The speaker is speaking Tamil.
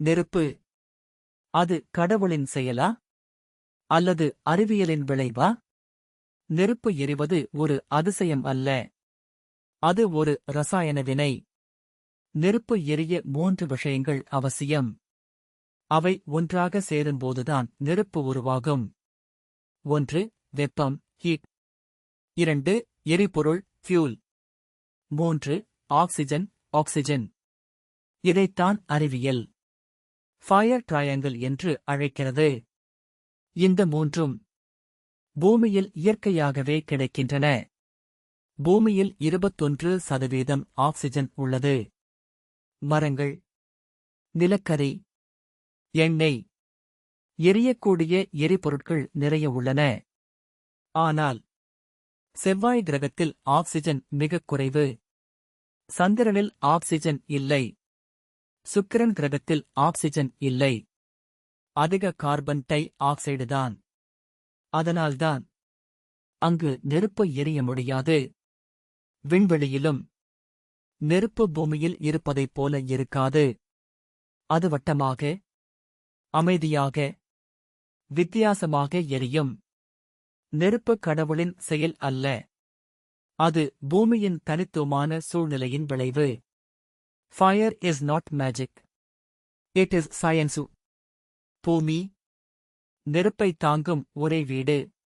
நெருப்பு. அது கடவுளின் செயலா? அல்லது அறிவியலின் விளைவா? நெருப்பு எரிவது ஒரு அதிசயம் அல்ல. அது ஒரு ரசாயன வினை. நெருப்பு எரிய 3 விஷயங்கள் அவசியம். அவை ஒன்றாக சேரும்போதுதான் நெருப்பு உருவாகும். 1. வெப்பம், ஹீட். 2. எரிபொருள், ஃபியூல். 3. Oxygen, oxygen. இதைத்தான் அறிவியல் ஃபயர் ட்ரையாங்கிள் என்று அழைக்கிறது. இந்த மூன்றும் பூமியில் இயற்கையாகவே கிடைக்கின்றன. பூமியில் 21% ஆக்சிஜன் உள்ளது. மரங்கள், நிலக்கரி, எண்ணெய், எரியக்கூடிய எரிபொருட்கள் நிறைய உள்ளன. ஆனால் செவ்வாய் கிரகத்தில் ஆக்சிஜன் மிகக் குறைவு. சந்திரனில் ஆக்சிஜன் இல்லை. சுக்கிரன் கிரகத்தில் ஆக்சிஜன் இல்லை. அதிக கார்பன் டை ஆக்சைடுதான். அதனால்தான் அங்கு நெருப்பு எரிய முடியாது. விண்வெளியிலும் நெருப்பு பூமியில் இருப்பதைப் போல இருக்காது. அது வட்டமாக, அமைதியாக, வித்தியாசமாக எரியும். நெருப்பு கடவுளின் செயல் அல்ல. அது பூமியின் தனித்துவமான சூழ்நிலையின் விளைவு. Fire is not magic. It is சயன்சு. பூமி நெருப்பை தாங்கும் ஒரே வீடு.